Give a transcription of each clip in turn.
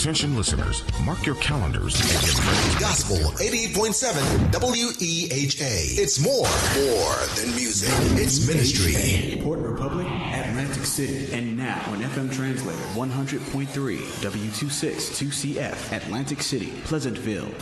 Attention listeners, mark your calendars and get ready. Gospel 88.7 WEHA. It's more than music. It's ministry. Port Republic, Atlantic City, and now on FM translator 100.3 W262CF, Atlantic City, Pleasantville.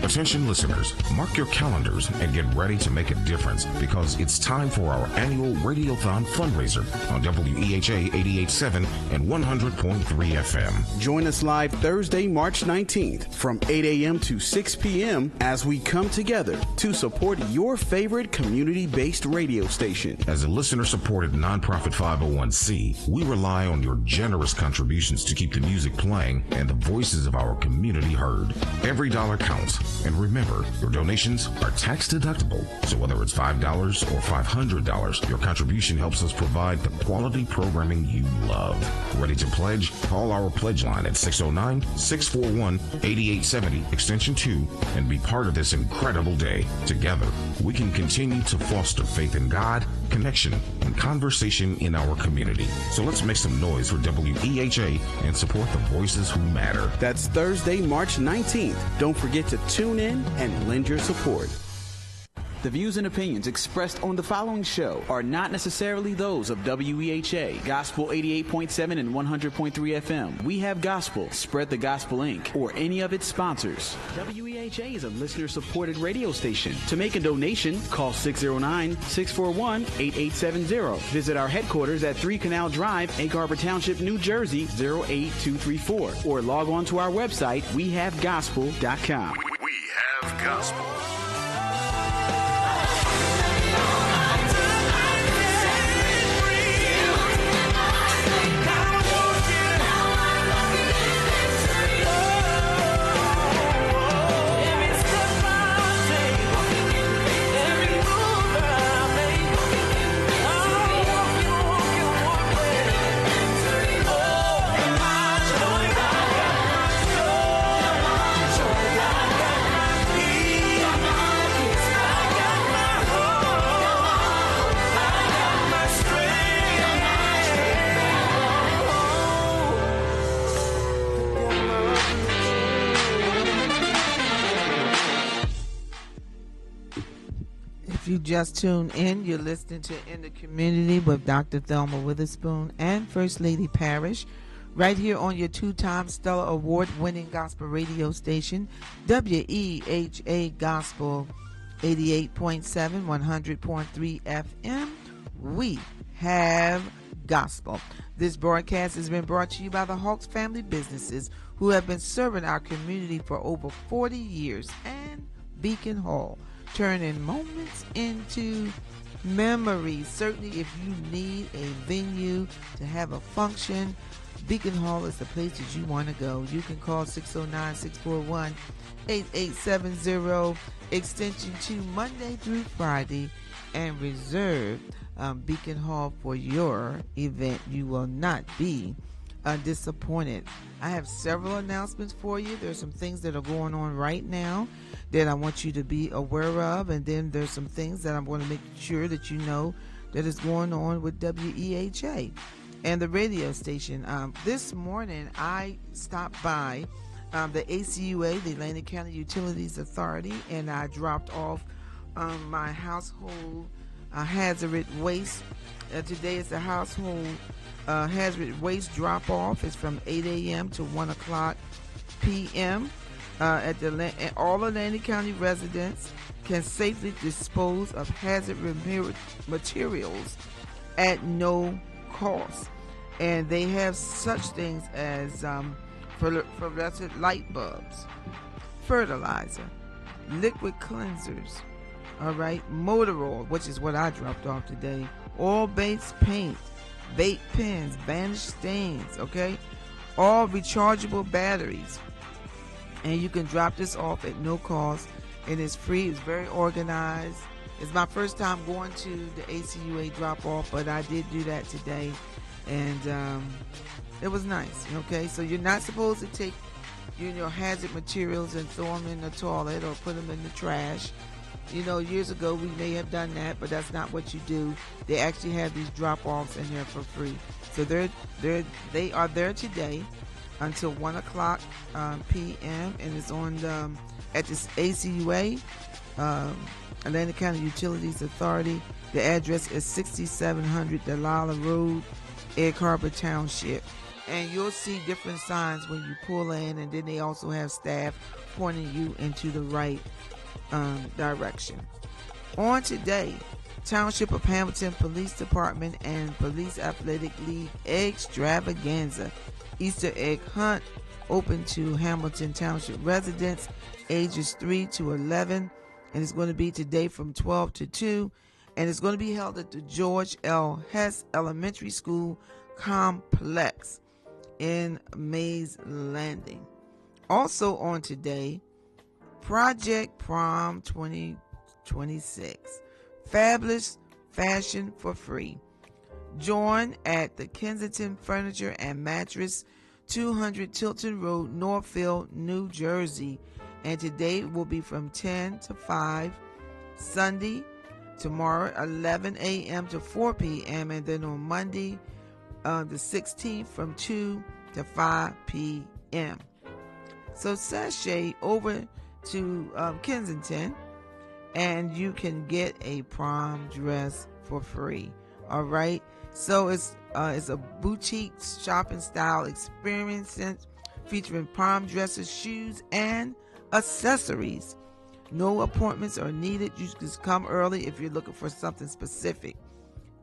Attention listeners, mark your calendars and get ready to make a difference because it's time for our annual Radiothon fundraiser on WEHA 88.7 and 100.3 FM. Join us live Thursday, March 19th from 8 a.m. to 6 p.m. as we come together to support your favorite community-based radio station. As a listener-supported nonprofit 501c, we rely on your generous contributions to keep the music playing and the voices of our community heard. Every dollar counts. And remember, your donations are tax deductible. So whether it's $5 or $500, your contribution helps us provide the quality programming you love. Ready to pledge? Call our pledge line at 609-641-8870, extension 2, and be part of this incredible day. Together, we can continue to foster faith in God, connection, and conversation in our community. So let's make some noise for WEHA and support the voices who matter. That's Thursday, March 19th. Don't forget to tune in and lend your support. The views and opinions expressed on the following show are not necessarily those of WEHA, Gospel 88.7 and 100.3 FM. We Have Gospel, Spread the Gospel Inc., or any of its sponsors. WEHA is a listener-supported radio station. To make a donation, call 609-641-8870. Visit our headquarters at 3 Canal Drive, Egg Harbor Township, New Jersey, 08234. Or log on to our website, wehavegospel.com. We have gospel. You just tuned in. You're listening to In the Community with Dr. Thelma Witherspoon and First Lady Parrish right here on your two-time Stellar Award-winning gospel radio station, WEHA Gospel 88.7, 100.3 FM. We have gospel. This broadcast has been brought to you by the Hawks family businesses who have been serving our community for over 40 years and Beacon Hall, turning moments into memories. Certainly, if you need a venue to have a function, Beacon Hall is the place that you want to go. You can call 609-641-8870, extension 2, Monday through Friday, and reserve Beacon Hall for your event. You will not be disappointed. I have several announcements for you. There's some things that are going on right now that I want you to be aware of, and then there's some things that I'm going to make sure that you know that is going on with WEHA and the radio station. This morning I stopped by the ACUA, the Atlantic County Utilities Authority, and I dropped off my household hazardous waste. Today is the household hazardous waste drop-off. It's from 8 a.m. to 1 o'clock p.m. At all Atlantic County residents can safely dispose of hazardous materials at no cost. And they have such things as fluorescent light bulbs, fertilizer, liquid cleansers, all right, motor oil, which is what I dropped off today, oil-based paint, vape pens, vanish stains, okay, all rechargeable batteries. And you can drop this off at no cost. It is free. It's very organized. It's my first time going to the ACUA drop-off, but I did do that today, and it was nice, okay? So you're not supposed to take your hazard materials and throw them in the toilet or put them in the trash. You know, years ago we may have done that, but that's not what you do. They actually have these drop-offs in there for free. So they are there today. until 1 o'clock p.m. and it's on at this ACUA, Atlanta County Utilities Authority. The address is 6700 Delilah Road, Egg Harbor Township. And you'll see different signs when you pull in, and then they also have staff pointing you into the right direction. On today, Township of Hamilton Police Department and Police Athletic League Extravaganza Easter Egg Hunt open to Hamilton Township residents ages 3 to 11, and it's going to be today from 12 to 2, and it's going to be held at the George L. Hess Elementary School Complex in Mays Landing. Also on today, Project Prom 2026, fabulous fashion for free. Join at the Kensington Furniture and Mattress, 200 Tilton Road, Northfield, New Jersey. And today will be from 10 to 5. Sunday, tomorrow, 11 a.m. to 4 p.m. And then on Monday, the 16th, from 2 to 5 p.m. So sashay over to Kensington, and you can get a prom dress for free. All right. So it's a boutique shopping style experience featuring prom dresses, shoes, and accessories. No appointments are needed. You just come early if you're looking for something specific.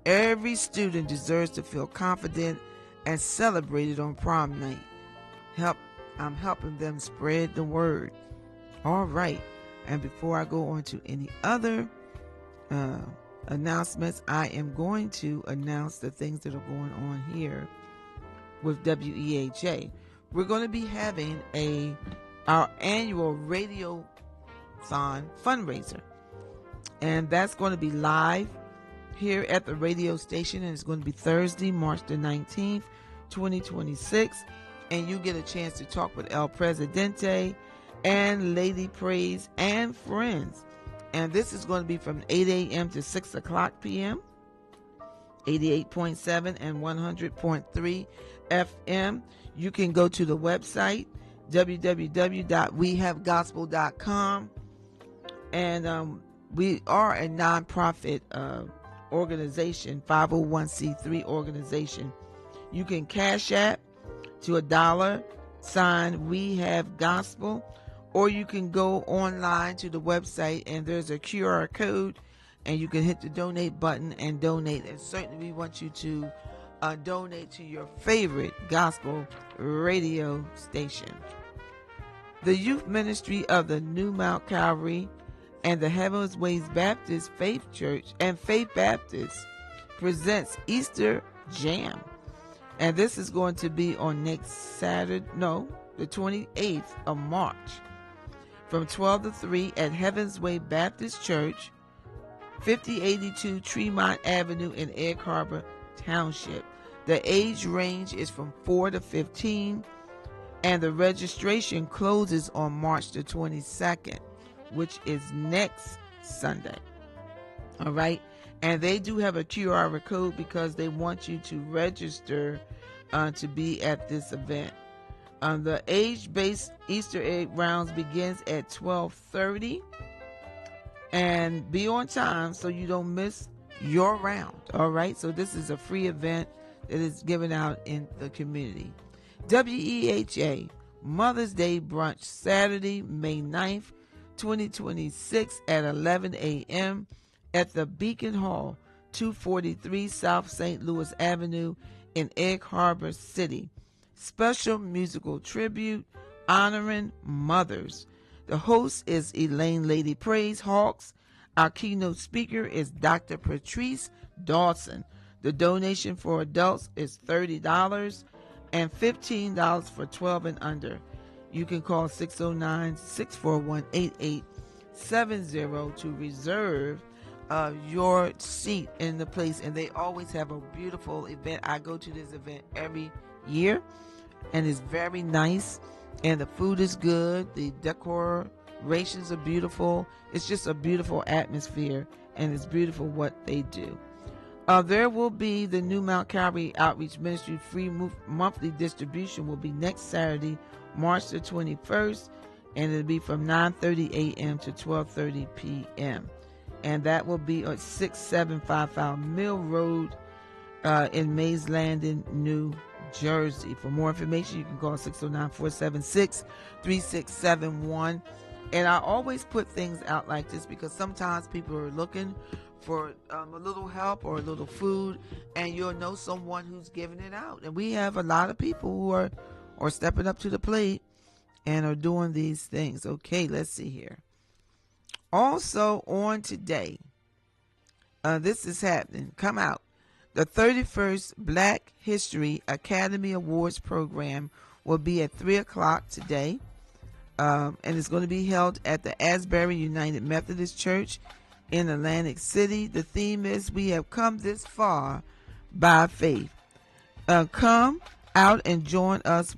Every student deserves to feel confident and celebrated on prom night. I'm helping them spread the word. All right. And before I go on to any other announcements, I am going to announce the things that are going on here with WEHA. We're going to be having our annual Radiothon fundraiser, and that's going to be live here at the radio station, and it's going to be Thursday, March the 19th, 2026, and you get a chance to talk with El Presidente and Lady Praise and friends. And this is going to be from 8 a.m. to 6 o'clock p.m., 88.7 and 100.3 FM. You can go to the website, www.wehavegospel.com. And we are a nonprofit organization, 501c3 organization. You can cash app to $, We Have Gospel, or you can go online to the website and there's a QR code and you can hit the donate button and donate. And certainly we want you to donate to your favorite gospel radio station. The youth ministry of the New Mount Calvary and the Heaven's Ways Baptist Faith Church and Faith Baptist presents Easter Jam. And this is going to be on next Saturday, the 28th of March, from 12 to 3 at Heaven's Way Baptist Church, 5082 Tremont Avenue in Egg Harbor Township. The age range is from 4 to 15, and the registration closes on March the 22nd, which is next Sunday. All right. And they do have a QR code because they want you to register to be at this event. The age-based Easter egg rounds begins at 12:30, and be on time so you don't miss your round. All right. So this is a free event that is given out in the community. WEHA Mother's Day Brunch, Saturday, May 9th, 2026 at 11 a.m. at the Beacon Hall, 243 South St. Louis Avenue in Egg Harbor City. Special musical tribute honoring mothers. The host is Elaine Lady Praise Hawks. Our keynote speaker is Dr. Patrice Dawson. The donation for adults is $30 and $15 for 12 and under. You can call 609-641-8870 to reserve your seat in the place. And they always have a beautiful event. I go to this event every year, and it's very nice, and the food is good. The decorations are beautiful. It's just a beautiful atmosphere, and it's beautiful what they do. There will be the New Mount Calvary Outreach Ministry free monthly distribution will be next Saturday, March the 21st, and it'll be from 9:30 a.m. to 12:30 p.m. And that will be at 6755 Mill Road in Mays Landing, New Jersey. For more information, you can call 609-476-3671. And I always put things out like this because sometimes people are looking for a little help or a little food, and you'll know someone who's giving it out. And we have a lot of people who are stepping up to the plate and are doing these things. Okay, let's see here. Also on today, this is happening. Come out. The 31st Black History Academy Awards program will be at 3 o'clock today. And it's going to be held at the Asbury United Methodist Church in Atlantic City. The theme is "We have come this far by faith." Come out and join us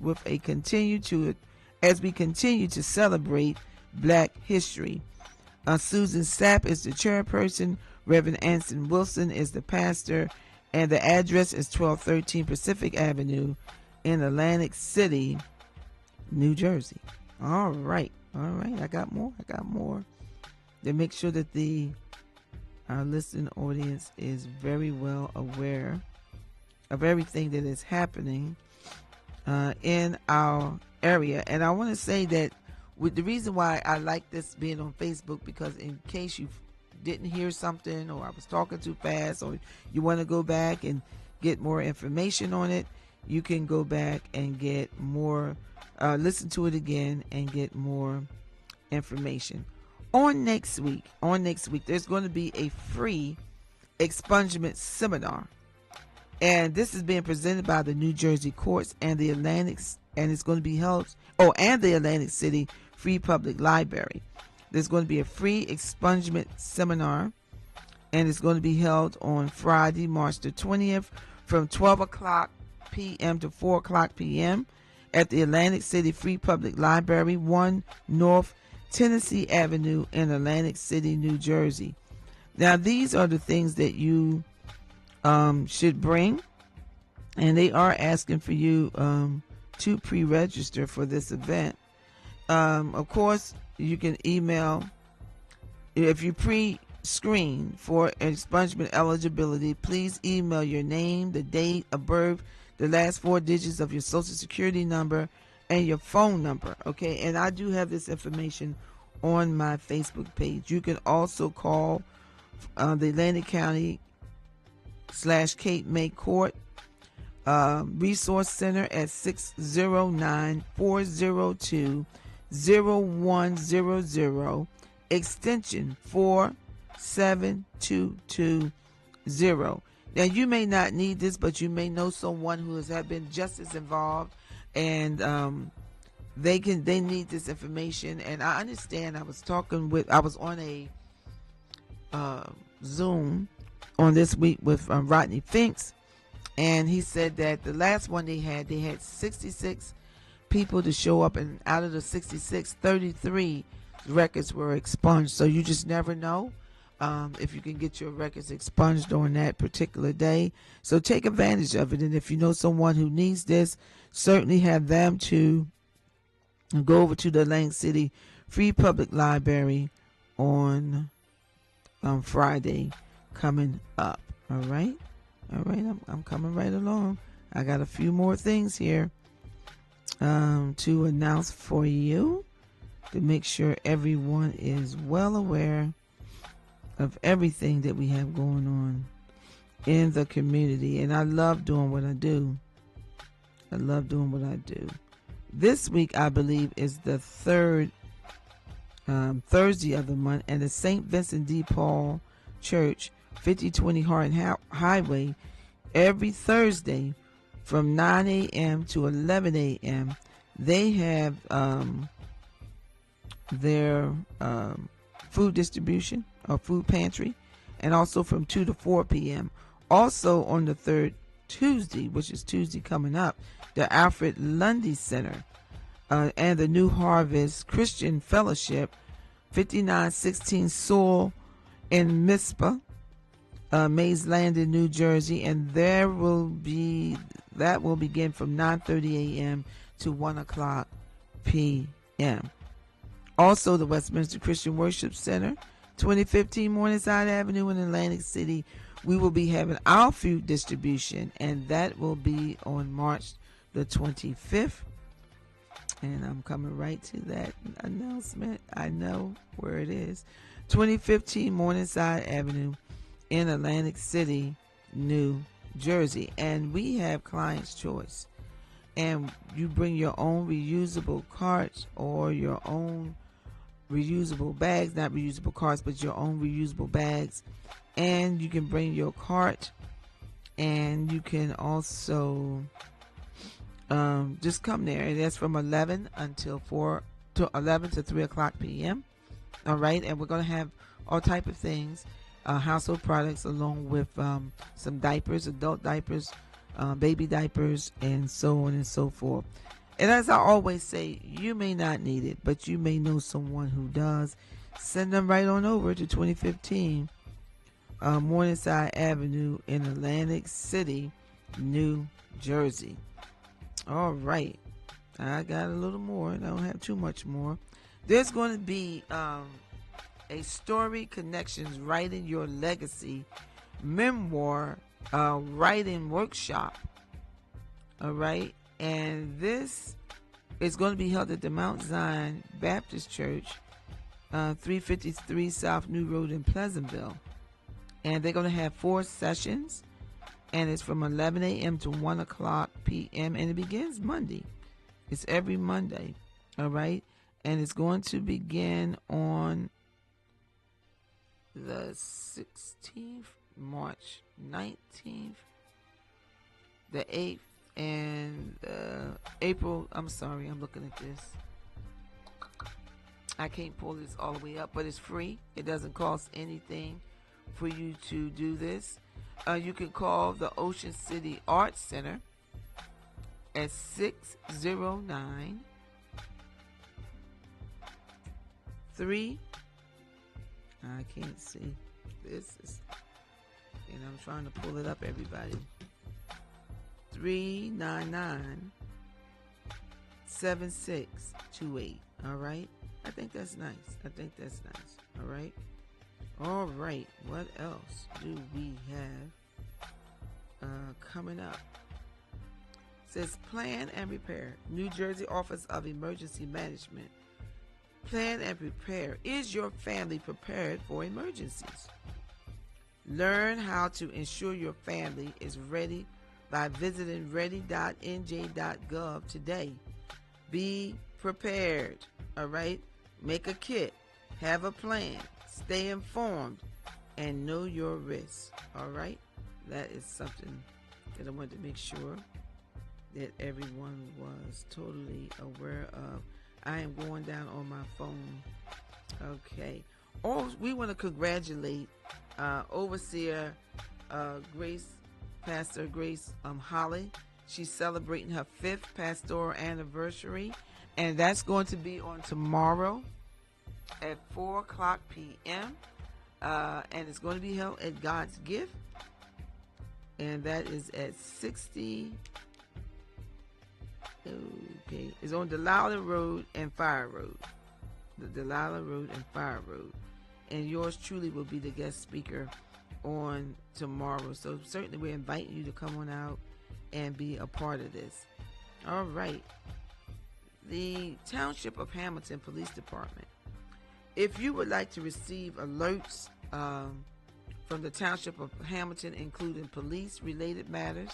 as we continue to celebrate Black history. Susan Sapp is the chairperson. Reverend Anson Wilson is the pastor, and the address is 1213 Pacific Avenue in Atlantic City, New Jersey. All right. I got more. To make sure that our listening audience is very well aware of everything that is happening in our area. And I want to say that with the reason why I like this being on Facebook, because in case you didn't hear something, or I was talking too fast, or you want to go back and get more information on it, you can go back and get more, listen to it again and get more information. On next week, there's going to be a free expungement seminar, and this is being presented by the New Jersey courts and the Atlantic, and it's going to be held, and the Atlantic City Free Public Library. There's going to be a free expungement seminar, and it's going to be held on Friday, March the 20th, from 12 o'clock p.m. to 4 o'clock p.m. at the Atlantic City Free Public Library, 1 North Tennessee Avenue in Atlantic City, New Jersey. Now, these are the things that you should bring, and they are asking for you to pre-register for this event. Of course, you can email, if you pre-screen for expungement eligibility, please email your name, the date of birth, the last 4 digits of your social security number, and your phone number. Okay, and I do have this information on my Facebook page. You can also call the Atlantic County / Cape May Court Resource Center at 609-402-0100, extension 4722. Now, you may not need this, but you may know someone who has been just as involved, and they need this information. And I understand. I was on a Zoom on this week with Rodney Finks, and he said that the last one they had 66 people to show up, and out of the 66, 33 records were expunged. So you just never know if you can get your records expunged on that particular day. So take advantage of it, and if you know someone who needs this, certainly have them to go over to the Atlantic City Free Public Library on Friday coming up. All right, I'm coming right along. I got a few more things here to announce for you, to make sure everyone is well aware of everything that we have going on in the community. And I love doing what I do. This week, I believe, is the third Thursday of the month, and the St. Vincent de Paul Church, 5020 Hart Highway, every Thursday from 9 a.m. to 11 a.m. they have their food distribution or food pantry, and also from 2 to 4 p.m. Also on the third Tuesday, which is Tuesday coming up, the Alfred Lundy Center and the New Harvest Christian Fellowship, 5916 Sewell in Mizpah, Mays Landing, New Jersey, and that will begin from 9:30 a.m. to 1 o'clock p.m. Also, the Westminster Christian Worship Center, 2015 Morningside Avenue in Atlantic City. We will be having our food distribution, and that will be on March the 25th. And I'm coming right to that announcement. I know where it is. 2015 Morningside Avenue in Atlantic City, New Jersey. And we have client's choice. And you bring your own reusable carts or your own reusable bags, not reusable carts, but your own reusable bags. And you can bring your cart, and you can also just come there. And that's from 11 to 3 o'clock p.m. All right, and we're going to have all type of things, household products, along with some diapers, adult diapers, baby diapers, and so on and so forth. And as I always say, you may not need it, but you may know someone who does. Send them right on over to 2015 Morningside Avenue in Atlantic City, New Jersey. All right. I got a little more. I don't have too much more. There's going to be a Story Connections Writing Your Legacy memoir writing workshop. All right. And this is going to be held at the Mount Zion Baptist Church, 353 South New Road in Pleasantville. And they're going to have 4 sessions. And it's from 11 a.m. to 1 o'clock p.m. And it begins Monday. It's every Monday. All right. And it's going to begin on the 16th, March 19th, the 8th, and April. I'm sorry, I'm looking at this. I can't pull this all the way up, but it's free. It doesn't cost anything for you to do this. You can call the Ocean City Arts Center at 609 3. I can't see. This is, and I'm trying to pull it up, everybody. 399-7628. All right. I think that's nice. All right. All right. What else do we have coming up? It says Plan and Prepare. New Jersey Office of Emergency Management. Plan and prepare. Is your family prepared for emergencies? Learn how to ensure your family is ready by visiting ready.nj.gov today. Be prepared. All right. Make a kit. Have a plan. Stay informed and know your risks. All right. That is something that I wanted to make sure that everyone was totally aware of. I am going down on my phone. Okay. Oh, we want to congratulate Overseer Pastor Grace Holly. She's celebrating her 5th pastoral anniversary, and that's going to be on tomorrow at 4 o'clock p.m. And it's going to be held at God's Gift, and that is at 60. Okay, it's on Delilah Road and Fire Road. The Delilah Road and Fire Road. And yours truly will be the guest speaker on tomorrow. So certainly we're inviting you to come on out and be a part of this. All right. The Township of Hamilton Police Department. If you would like to receive alerts from the Township of Hamilton, including police-related matters,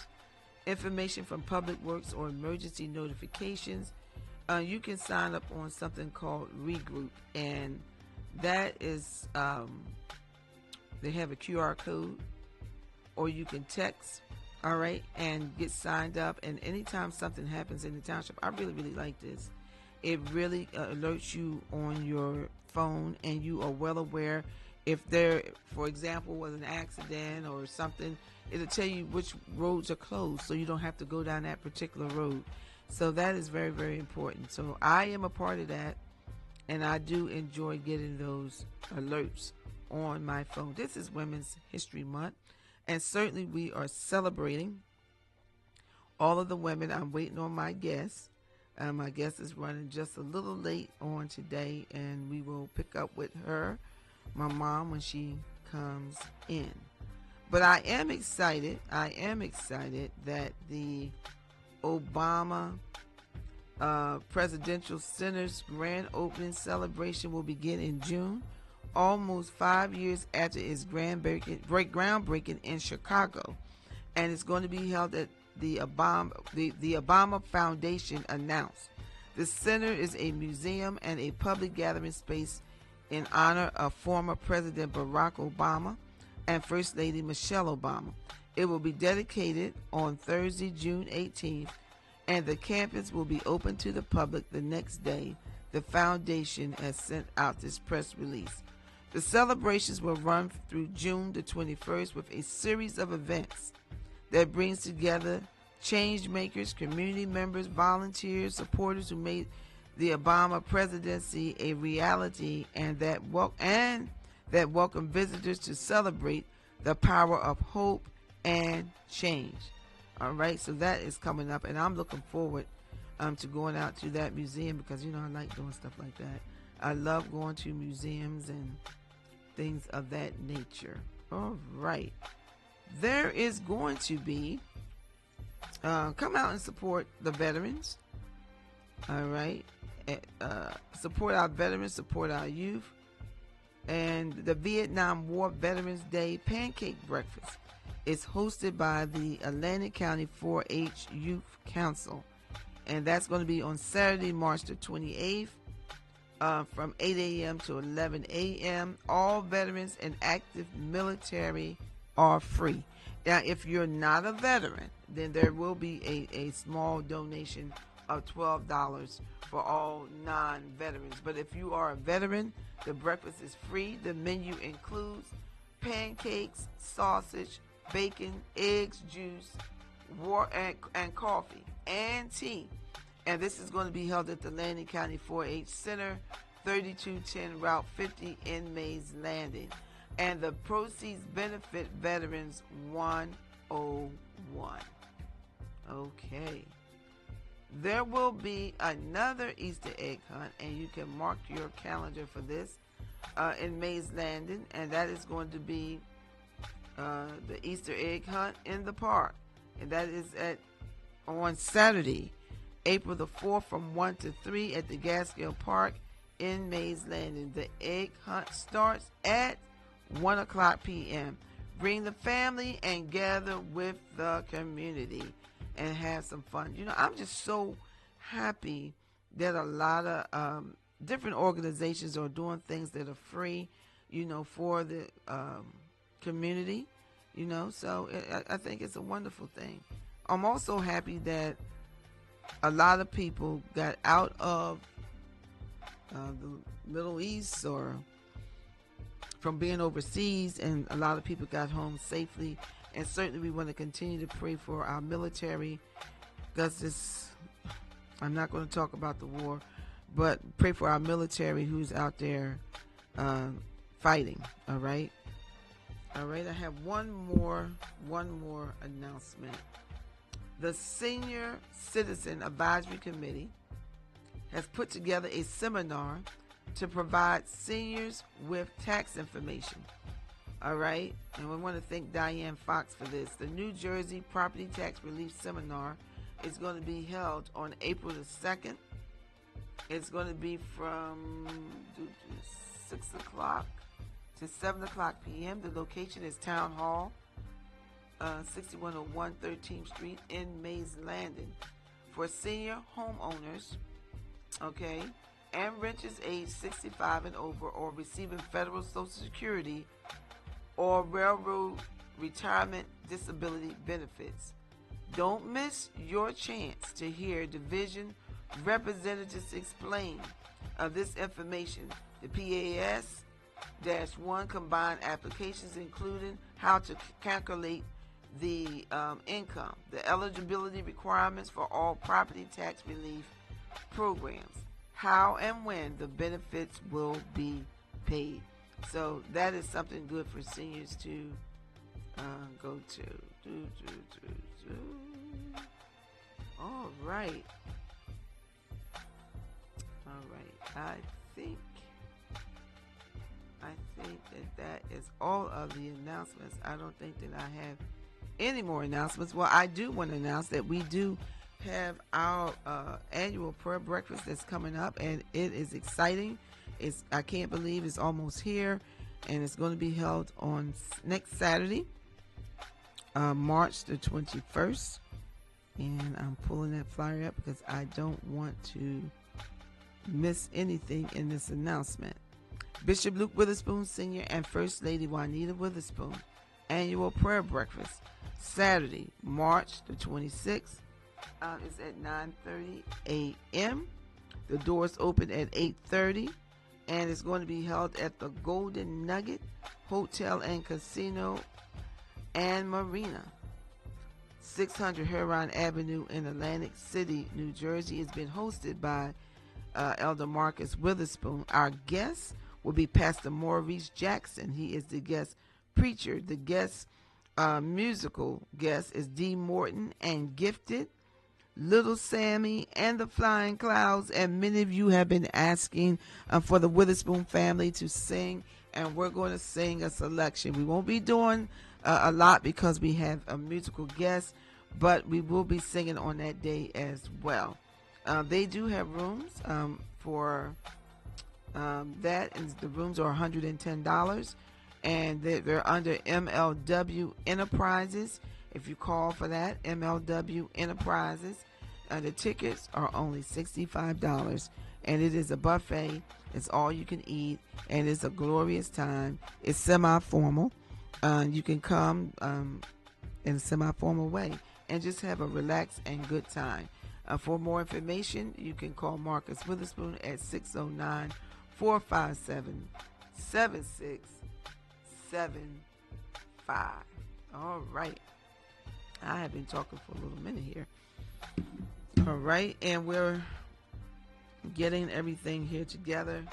information from Public Works, or emergency notifications, you can sign up on something called Regroup, and that is they have a QR code, or you can text, all right, and get signed up. And anytime something happens in the township, I really like this. It really alerts you on your phone, and you are well aware if there, for example, was an accident or something. It'll tell you which roads are closed, so you don't have to go down that particular road. So that is very, very important. So I am a part of that, and I do enjoy getting those alerts on my phone. This is Women's History Month, and certainly we are celebrating all of the women. I'm waiting on my guest. My guest is running just a little late on today, and we will pick up with her, my mom, when she comes in. But I am excited that the Obama Presidential Center's grand opening celebration will begin in June, almost 5 years after its groundbreaking in Chicago. And it's going to be held at the Obama Foundation announced. The center is a museum and a public gathering space in honor of former President Barack Obama and First Lady Michelle Obama. It will be dedicated on Thursday, June 18th, and the campus will be open to the public the next day. The foundation has sent out this press release. The celebrations will run through June the 21st with a series of events that brings together change makers, community members, volunteers, supporters who made the Obama presidency a reality, and that welcome visitors to celebrate the power of hope and change. All right, so that is coming up, and I'm looking forward to going out to that museum because, I like doing stuff like that. I love going to museums and things of that nature. All right. There is going to be, come out and support the veterans. All right. Support our veterans, support our youth. And the Vietnam War Veterans Day Pancake Breakfast is hosted by the Atlantic County 4-H Youth Council. And that's going to be on Saturday, March the 28th, from 8 a.m. to 11 a.m. All veterans and active military are free. Now, if you're not a veteran, then there will be a small donation of $12 for all non-veterans. But if you are a veteran, the breakfast is free. The menu includes pancakes, sausage, bacon, eggs, juice, and coffee, and tea. And this is going to be held at the Landing County 4-H Center, 3210 Route 50 in Mays Landing. And the proceeds benefit Veterans 101. Okay. There will be another Easter egg hunt, and you can mark your calendar for this in Mays Landing, and that is going to be the Easter egg hunt in the park, and that is on Saturday, April the 4th from 1 to 3 at the Gaskill Park in Mays Landing. The egg hunt starts at 1 o'clock p.m. Bring the family and gather with the community and have some fun. I'm just so happy that a lot of different organizations are doing things that are free, for the community, so I think it's a wonderful thing. I'm also happy that a lot of people got out of the Middle East or from being overseas, and a lot of people got home safely. And certainly we want to continue to pray for our military, because I'm not going to talk about the war, but pray for our military who's out there fighting. All right. I have one more announcement. The Senior Citizen Advisory Committee has put together a seminar to provide seniors with tax information. All right, and we want to thank Diane Fox for this. The New Jersey Property Tax Relief Seminar is going to be held on April the 2nd. It's going to be from 6 o'clock to 7 o'clock p.m. The location is Town Hall, 6101 13th Street in Mays Landing. For senior homeowners, okay, and renters age 65 and over or receiving federal Social Security or railroad retirement disability benefits. Don't miss your chance to hear division representatives explain this information. The PAS-1 combined applications, including how to calculate the income, the eligibility requirements for all property tax relief programs, how and when the benefits will be paid. So that is something good for seniors to go to. All right. I think that is all of the announcements. I don't think that I have any more announcements. Well, I do want to announce that we do have our annual prayer breakfast that's coming up, and it is exciting. I can't believe it's almost here, and it's going to be held on next Saturday, March the 21st. And I'm pulling that flyer up because I don't want to miss anything in this announcement. Bishop Luke Witherspoon Sr. and First Lady Juanita Witherspoon annual prayer breakfast, Saturday, March the 26th. It's at 9:30 a.m. The doors open at 8:30, and it's going to be held at the Golden Nugget Hotel and Casino and Marina, 600 Huron Avenue in Atlantic City, New Jersey. It's been hosted by Elder Marcus Witherspoon. Our guest will be Pastor Maurice Jackson. He is the guest preacher. The guest musical guest is D. Morton and Gifted, Little Sammy, and the Flying Clouds. And many of you have been asking for the Witherspoon family to sing, and we're going to sing a selection. We won't be doing a lot because we have a musical guest, but we will be singing on that day as well. They do have rooms for that, and the rooms are $110, and they're under MLW Enterprises. If you call for that, MLW Enterprises, the tickets are only $65, and it is a buffet. It's all you can eat, and it's a glorious time. It's semi-formal. You can come in a semi-formal way and just have a relaxed and good time. For more information, you can call Marcus Witherspoon at 609-457-7675. All right. I have been talking for a little minute here. All right, and we're getting everything here together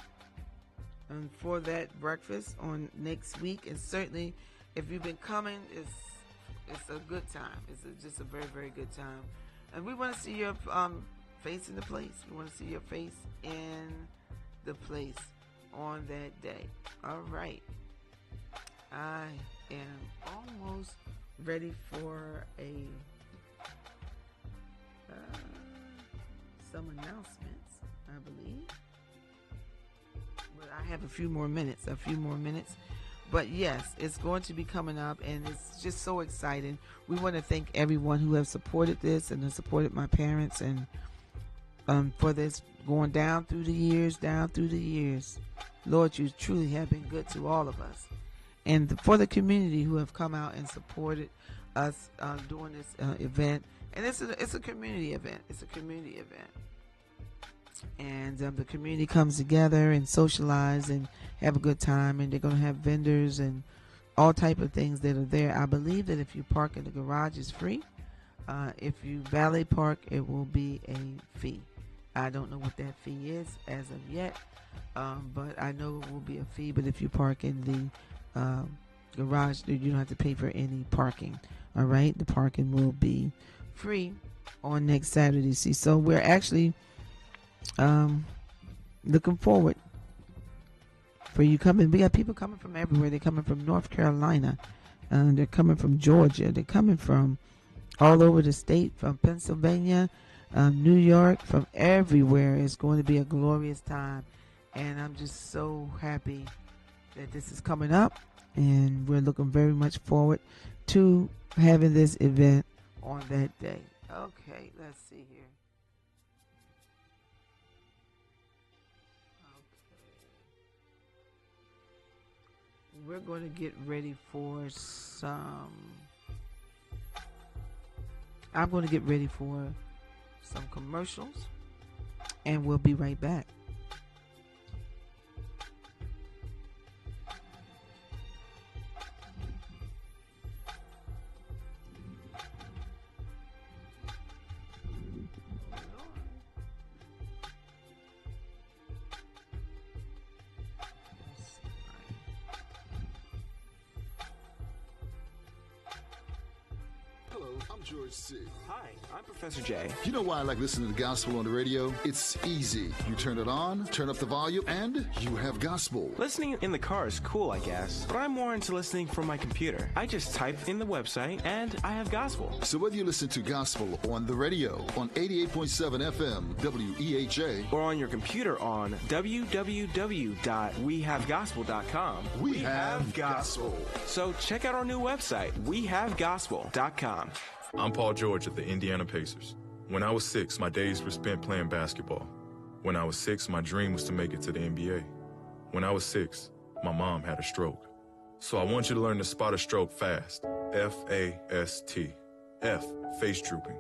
for that breakfast on next week. And certainly, if you've been coming, it's a good time. It's just a very, very good time. And we want to see your face in the place. We want to see your face in the place on that day. All right. I am almost ready for some announcements, I believe. But I have a few more minutes. But yes, it's going to be coming up, and it's just so exciting. We want to thank everyone who has supported this and has supported my parents, and for this going down through the years. Lord, you truly have been good to all of us. And for the community who have come out and supported us during this event. And it's a community event. And the community comes together and socialize and have a good time. And they're going to have vendors and all type of things that are there. I believe that if you park in the garage, it's free. If you valet park, it will be a fee. I don't know what that fee is as of yet, but I know it will be a fee. But if you park in the garage, you don't have to pay for any parking. All right, the parking will be free on next Saturday. See, so we're actually looking forward for you coming. We got people coming from everywhere. They're coming from North Carolina, they're coming from Georgia, they're coming from all over the state, from Pennsylvania, New York, from everywhere. It's going to be a glorious time, and I'm just so happy that this is coming up, and we're looking very much forward to having this event on that day. Okay, let's see here. Okay. We're going to get ready for I'm going to get ready for some commercials, and we'll be right back. George C. Hi, I'm Professor J. You know why I like listening to gospel on the radio? It's easy. You turn it on, turn up the volume, and you have gospel. Listening in the car is cool, I guess, but I'm more into listening from my computer. I just type in the website, and I have gospel. So whether you listen to gospel on the radio, on 88.7 FM, WEHA, or on your computer on www.wehavegospel.com, we have gospel. So check out our new website, wehavegospel.com. I'm Paul George of the Indiana Pacers. When I was 6, my days were spent playing basketball. When I was 6, my dream was to make it to the NBA. When I was 6, my mom had a stroke. So I want you to learn to spot a stroke fast. F-A-S-T. F, face drooping.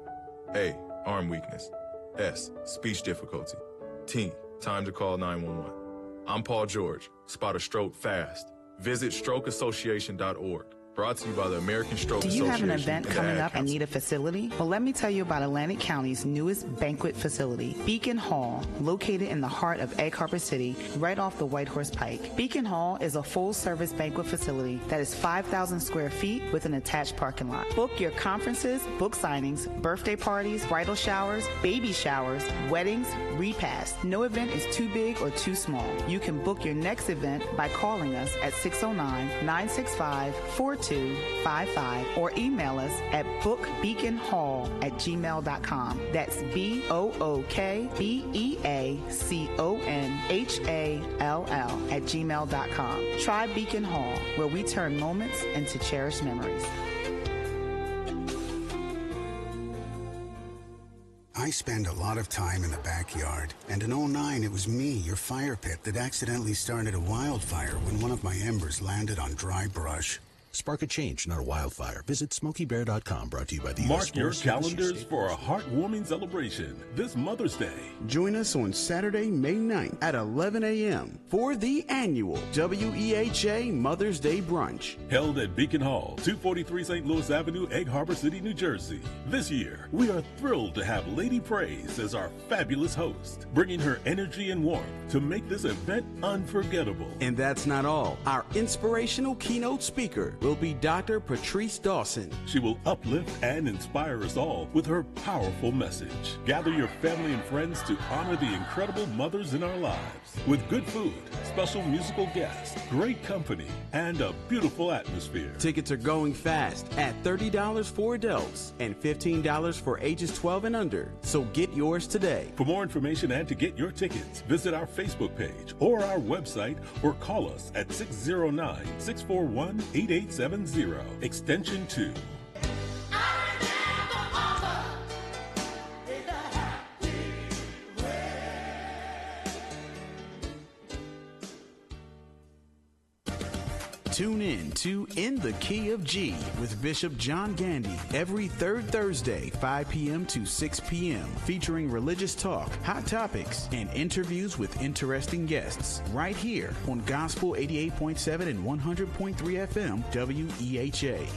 A, arm weakness. S, speech difficulty. T, time to call 911. I'm Paul George. Spot a stroke fast. Visit strokeassociation.org. Brought to you by the American Stroke Association. Do you have an event coming up and need a facility? Well, let me tell you about Atlantic County's newest banquet facility, Beacon Hall, located in the heart of Egg Harbor City, right off the White Horse Pike. Beacon Hall is a full-service banquet facility that is 5,000 square feet with an attached parking lot. Book your conferences, book signings, birthday parties, bridal showers, baby showers, weddings, repasts. No event is too big or too small. You can book your next event by calling us at 609-965-4255 or email us at bookbeaconhall@gmail.com. That's BOOKBEACONHALL@gmail.com. Try Beacon Hall, where we turn moments into cherished memories. I spend a lot of time in the backyard, and in '09 it was me, your fire pit, that accidentally started a wildfire when one of my embers landed on dry brush. Spark a change, not a wildfire. Visit SmokeyBear.com, brought to you by the Mark your calendars for a heartwarming celebration this Mother's Day. Join us on Saturday, May 9th at 11 a.m. for the annual WEHA Mother's Day Brunch. Held at Beacon Hall, 243 St. Louis Avenue, Egg Harbor City, New Jersey. This year, we are thrilled to have Lady Praise as our fabulous host, bringing her energy and warmth to make this event unforgettable. And that's not all. Our inspirational keynote speaker will be Dr. Patrice Dawson. She will uplift and inspire us all with her powerful message. Gather your family and friends to honor the incredible mothers in our lives with good food, special musical guests, great company, and a beautiful atmosphere. Tickets are going fast at $30 for adults and $15 for ages 12 and under. So get yours today. For more information and to get your tickets, visit our Facebook page or our website or call us at 609-641-8870, extension 2. Tune in to In the Key of G with Bishop John Gandy every third Thursday, 5 p.m. to 6 p.m., featuring religious talk, hot topics, and interviews with interesting guests, right here on Gospel 88.7 and 100.3 FM WEHA.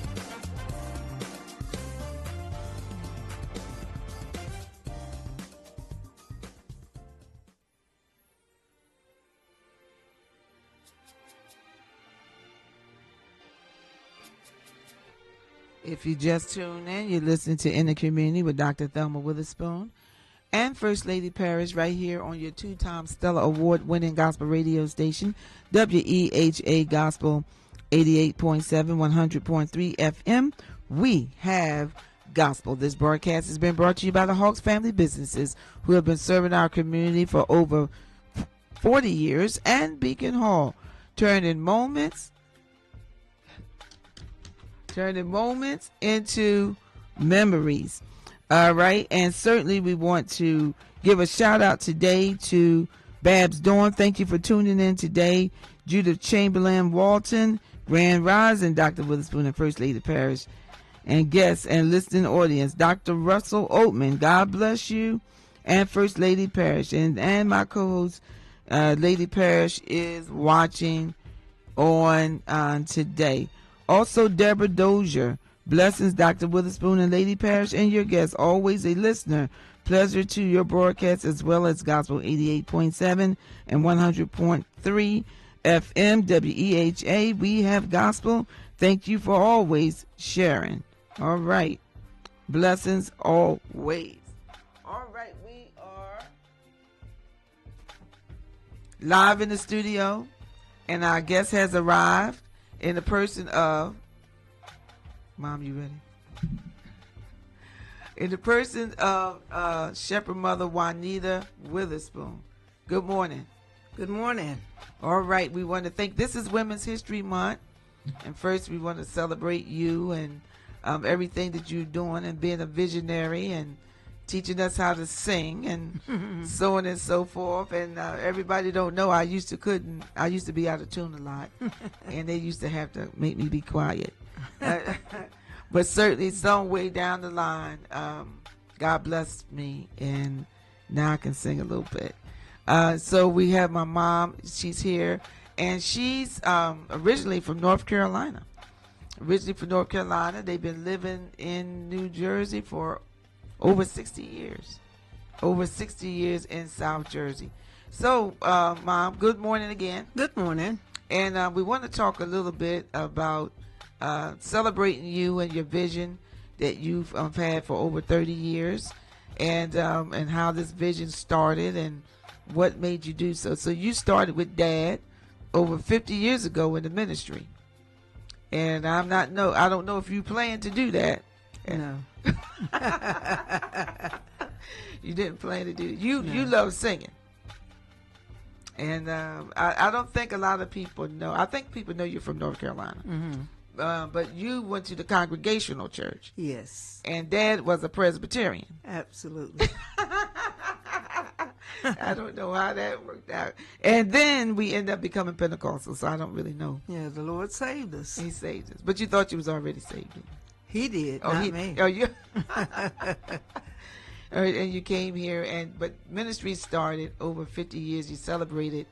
If you just tune in, you're listening to In the Community with Dr. Thelma Witherspoon and First Lady Parrish right here on your two-time Stellar Award-winning gospel radio station, WEHA Gospel 88.7, 100.3 FM. We have gospel. This broadcast has been brought to you by the Hawks Family Businesses, who have been serving our community for over 40 years, and Beacon Hall, turning moments into memories. All right. And certainly we want to give a shout out today to Babs Dawn. Thank you for tuning in today. Judith Chamberlain Walton, Grand Rising, Dr. Witherspoon and First Lady Parrish, and guests and listening audience, Dr. Russell Oatman. God bless you, and First Lady Parrish. And my co-host, Lady Parrish, is watching on today. Also, Deborah Dozier. Blessings, Dr. Witherspoon and Lady Parrish, and your guests. Always a listener. Pleasure to your broadcast, as well as Gospel 88.7 and 100.3 FM WEHA. We have gospel. Thank you for always sharing. All right. Blessings always. All right, we are live in the studio, and our guest has arrived in the person of, Mom, you ready? In the person of Shepherd Mother Juanita Witherspoon. Good morning. Good morning. All right, we want to thank, this is Women's History Month, and first we want to celebrate you and everything that you're doing and being a visionary and teaching us how to sing and so on and so forth. And everybody don't know, I used to be out of tune a lot, and they used to have to make me be quiet. But certainly some way down the line, God blessed me, and now I can sing a little bit. So we have my mom, she's here, and she's originally from North Carolina. They've been living in New Jersey for over 60 years. Over 60 years in South Jersey. So, Mom, good morning again. Good morning. And we want to talk a little bit about celebrating you and your vision that you've had for over 30 years, and how this vision started and what made you do so. So you started with Dad over 50 years ago in the ministry. And I don't know if you plan to do that. No. You didn't plan to do it. You love singing. And I don't think a lot of people know. I think people know you're from North Carolina. Mm-hmm. But you went to the Congregational Church. Yes. And Dad was a Presbyterian. Absolutely. I don't know how that worked out. And then we ended up becoming Pentecostal, so I don't really know. Yeah, the Lord saved us. He saved us. But you thought you was already saved. He did, not me. Oh, you? And you came here, but ministry started over 50 years. You celebrated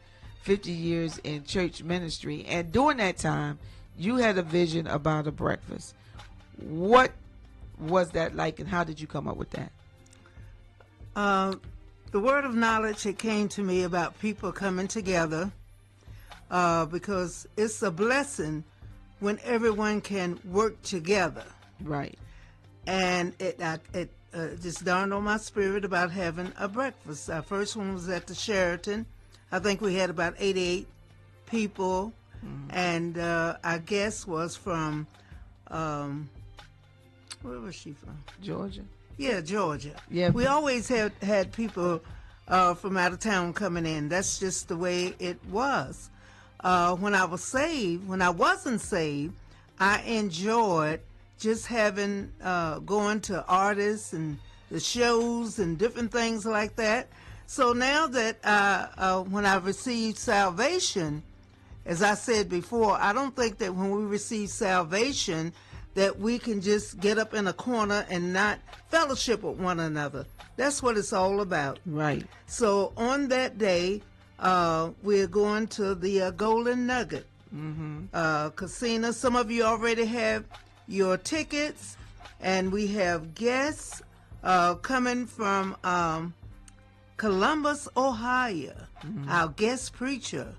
50 years in church ministry. And during that time, you had a vision about a breakfast. What was that like, and how did you come up with that? The word of knowledge, it came to me about people coming together because it's a blessing when everyone can work together. Right. And it just dawned on my spirit about having a breakfast. Our first one was at the Sheraton. I think we had about 88 people. Mm-hmm. And our guest was from, where was she from? Georgia. Yeah, Georgia. Yeah. We always had people from out of town coming in. That's just the way it was. When I wasn't saved, I enjoyed just having, going to artists and the shows and different things like that. So now that when I've received salvation, as I said before, I don't think that when we receive salvation that we can just get up in a corner and not fellowship with one another. That's what it's all about. Right. So on that day, we're going to the Golden Nugget Casino. Some of you already have your tickets, and we have guests coming from Columbus, Ohio. Our guest preacher,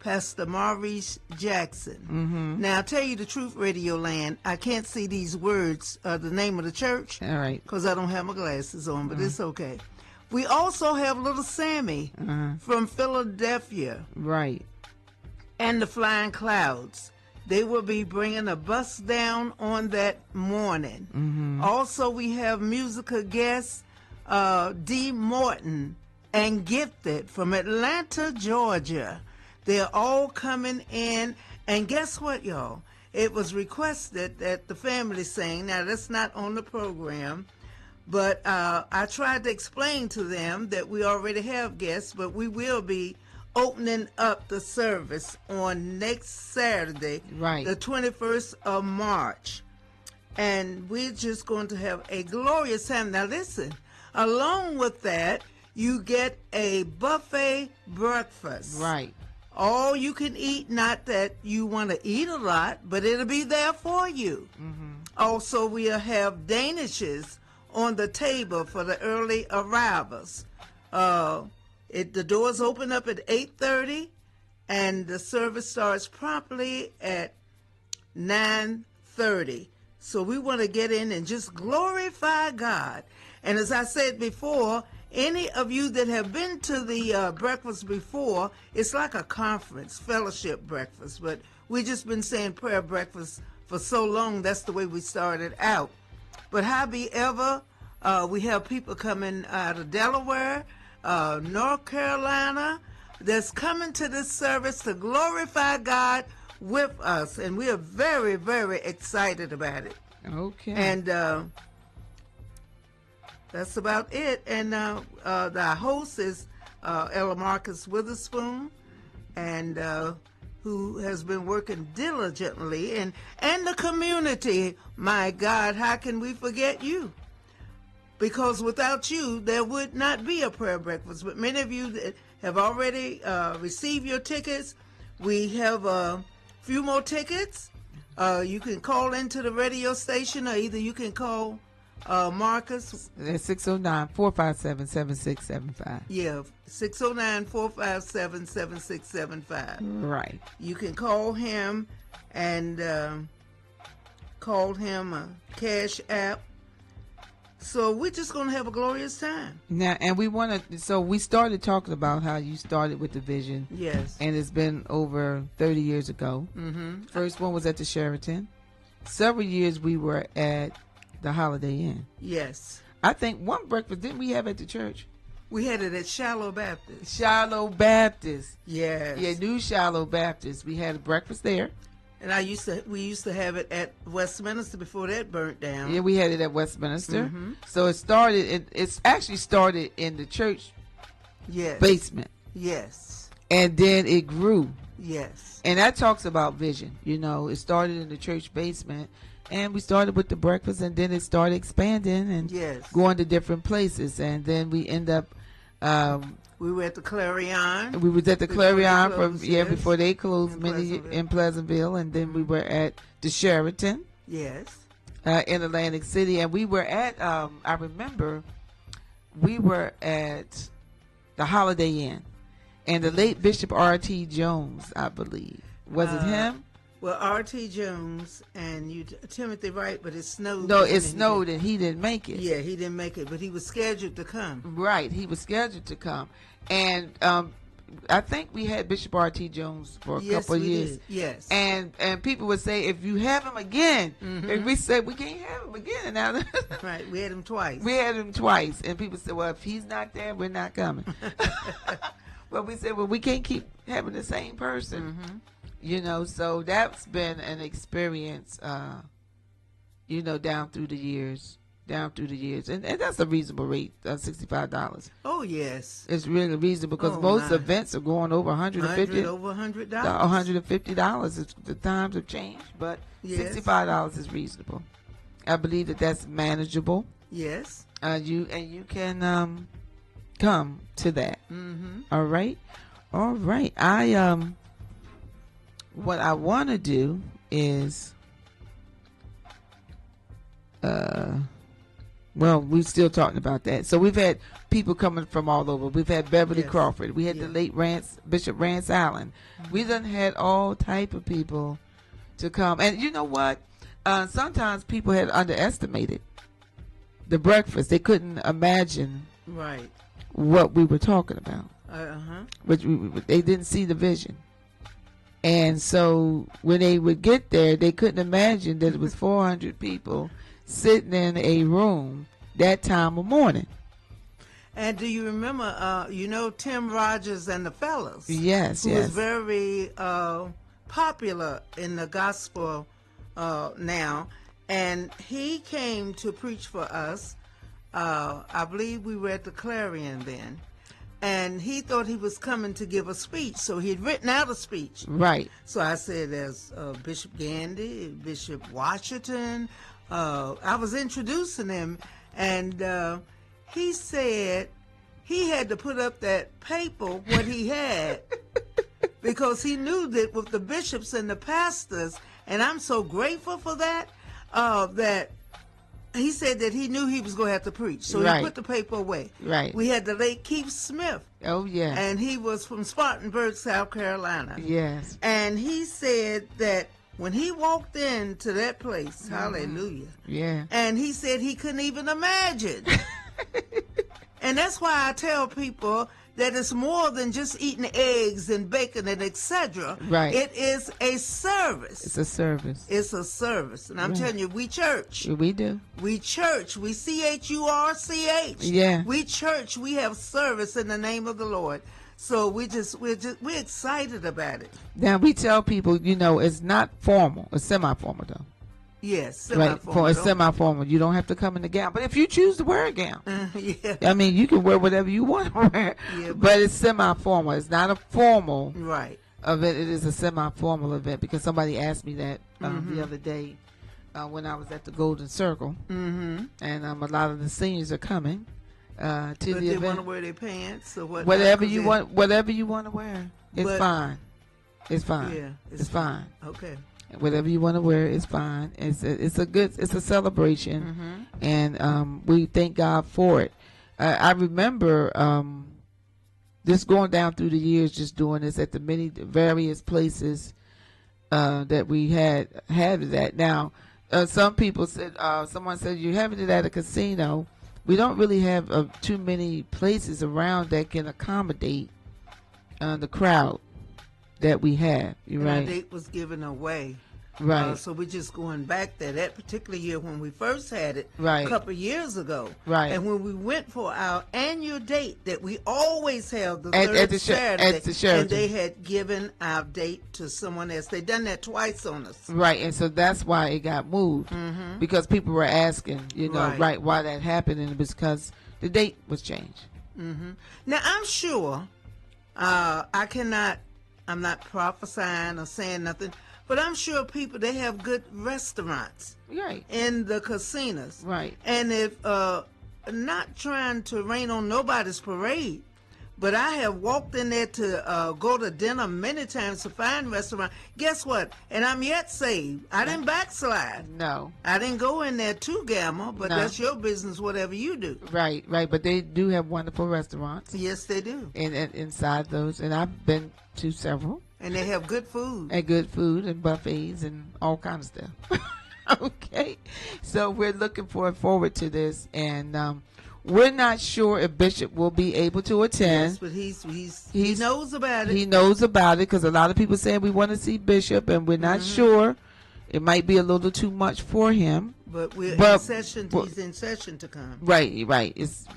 Pastor Maurice Jackson. Now, I'll tell you the truth, Radio Land, I can't see these words, the name of the church. All right. Because I don't have my glasses on, but it's okay. We also have Little Sammy from Philadelphia. Right. And the Flying Clouds. They will be bringing a bus down on that morning. Also, we have musical guests, D. Morton and Gifted from Atlanta, Georgia. They're all coming in, and guess what, y'all? It was requested that the family sing. Now, that's not on the program, but I tried to explain to them that we already have guests, but we will be opening up the service on next Saturday, right, the 21st of March. And we're just going to have a glorious time. Now, listen, along with that, you get a buffet breakfast. Right. All you can eat, not that you want to eat a lot, but it'll be there for you. Also, we'll have danishes on the table for the early arrivals. The doors open up at 8:30, and the service starts promptly at 9:30. So we want to get in and just glorify God. And as I said before, any of you that have been to the breakfast before, it's like a conference, fellowship breakfast. But we've just been saying prayer breakfast for so long. That's the way we started out. But however, we have people coming out of Delaware, North Carolina, that's coming to this service to glorify God with us. And we are very, very excited about it. Okay. And that's about it. And the host is Ella Marcus Witherspoon, and who has been working diligently. And the community, my God, how can we forget you? Because without you, there would not be a prayer breakfast. But many of you that have already received your tickets. We have a few more tickets. You can call into the radio station, or either you can call Marcus. That's 609-457-7675. Yeah, 609-457-7675. Right. You can call him and call him a Cash App. So we're just going to have a glorious time. Now, and we want to, so we started talking about how you started with the vision. Yes. And it's been over 30 years ago. Mm-hmm. First one was at the Sheraton. Several years we were at the Holiday Inn. Yes. I think one breakfast, didn't we have at the church? We had it at Shiloh Baptist. Shiloh Baptist. Yes. Yeah, New Shiloh Baptist. We had a breakfast there. And we used to have it at Westminster before that burnt down. Yeah, we had it at Westminster. Mm-hmm. So it started, it's actually started in the church basement. Yes. And then it grew. Yes. And that talks about vision. You know, it started in the church basement, and we started with the breakfast, and then it started expanding and going to different places. And then we end up... we were at the Clarion. We was at the Clarion before they closed in in Pleasantville, and then we were at the Sheraton. Yes. In Atlantic City, and we were at I remember we were at the Holiday Inn, and the late Bishop R.T. Jones, I believe, was it him? Well, R.T. Jones and Timothy Wright, but it snowed. No, it snowed and he didn't make it. Yeah, he didn't make it, but he was scheduled to come. Right, he was scheduled to come. And I think we had Bishop R.T. Jones for a couple of years. Did. Yes. And people would say, if you have him again, and we said, we can't have him again. And now right, we had him twice. We had him twice. And people said, well, if he's not there, we're not coming. Well, we said, well, we can't keep having the same person. Mm-hmm. You know, so that's been an experience, you know, down through the years. And that's a reasonable rate, $65. Oh, yes. It's really reasonable because most events are going over $150. Over $100. $150 is the times have changed, but $65 is reasonable. I believe that that's manageable. Yes. You can come to that. Mm-hmm. All right. What I want to do is, well, we're still talking about that. So we've had people coming from all over. We've had Beverly Crawford. We had the late Bishop Rance Allen. Mm-hmm. We done had all type of people to come. And you know what? Sometimes people had underestimated the breakfast. They couldn't imagine what we were talking about. But they didn't see the vision. And so when they would get there, they couldn't imagine that it was 400 people sitting in a room that time of morning. And do you remember, Tim Rogers and the Fellas? Yes, who was very popular in the gospel now. And he came to preach for us. I believe we were at the Clarion then. And he thought he was coming to give a speech, so he had written out a speech. Right. So I said, there's Bishop Gandy, Bishop Washington. I was introducing him, and he said he had to put up that paper, what he had, because he knew that with the bishops and the pastors, and I'm so grateful for that, that he said that he knew he was going to have to preach. So he put the paper away. Right. We had the late Keith Smith. Oh, yeah. And he was from Spartanburg, South Carolina. Yes. And he said that When he walked into that place, hallelujah. Yeah. And he said he couldn't even imagine. And that's why I tell people that it's more than just eating eggs and bacon and etc. Right. It is a service. It's a service. It's a service. And I'm telling you, we church. We do. We church. We CHURCH. Yeah. We church. We have service in the name of the Lord. So we're excited about it. Now we tell people, it's not formal. It's semi-formal though. Yes, semi-formal. Right, for a semi-formal, you don't have to come in a gown. But if you choose to wear a gown, yeah. I mean, you can wear whatever you want to wear. Yeah, but it's semi-formal. It's not a formal right event. It is a semi-formal event because somebody asked me that the other day when I was at the Golden Circle, and a lot of the seniors are coming to the event. They want to wear their pants or what? Whatever you want to wear, it's fine. It's fine. Yeah, it's fine. Okay. Whatever you want to wear is fine. It's a celebration, and we thank God for it. I remember just going down through the years, just doing this at the various places that we had it at. Now, some people said, someone said, you're having it at a casino. We don't really have too many places around that can accommodate the crowd that we have. You're right. Our date was given away. Right. So we're just going back there. That particular year when we first had it, right, a couple of years ago. Right. And when we went for our annual date that we always have the third Saturday, at the Sheraton. And they had given our date to someone else. They done that twice on us. Right. And so that's why it got moved because people were asking, right, why that happened, and it was because the date was changed. Now I'm sure I'm not prophesying or saying nothing, but I'm sure people, they have good restaurants in the casinos. Right. And if, not trying to rain on nobody's parade, but I have walked in there to go to dinner many times to find restaurant. Guess what? And I'm yet saved. I didn't backslide. No. I didn't go in there to gamble, but that's your business, whatever you do. Right. But they do have wonderful restaurants. Yes, they do. And inside those, and I've been to several. And they have good food. And good food and buffets and all kinds of stuff. Okay. So we're looking forward to this, and we're not sure if Bishop will be able to attend. Yes, but he knows about it. He knows about it because a lot of people saying we want to see Bishop, and we're not sure. It might be a little too much for him. But in session. He's in session to come. Right.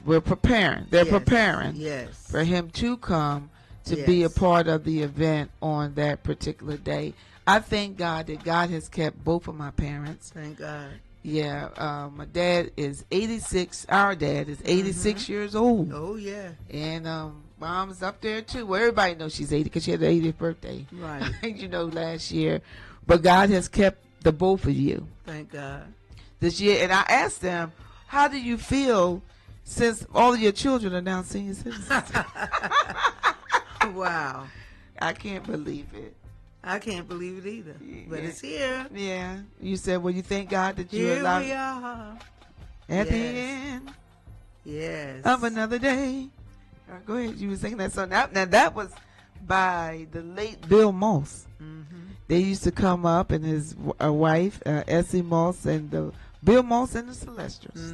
We're preparing. They're preparing for him to come to be a part of the event on that particular day. I thank God that God has kept both of my parents. Thank God. Yeah, my dad is 86. Our dad is 86 years old. Oh, yeah. And mom's up there, too. Well, everybody knows she's 80 because she had her 80th birthday. Right. Last year. But God has kept the both of you. Thank God. This year. And I asked them, how do you feel since all of your children are now senior citizens? Wow. I can't believe it. I can't believe it either. But it's here. Yeah. You said, well, you thank God that you allowed. Here we are. At the end. Yes. Of another day. Go ahead. You were singing that song. Now that was by the late Bill Moss. They used to come up, and his wife, Essie Moss, and Bill Moss and the Celestials.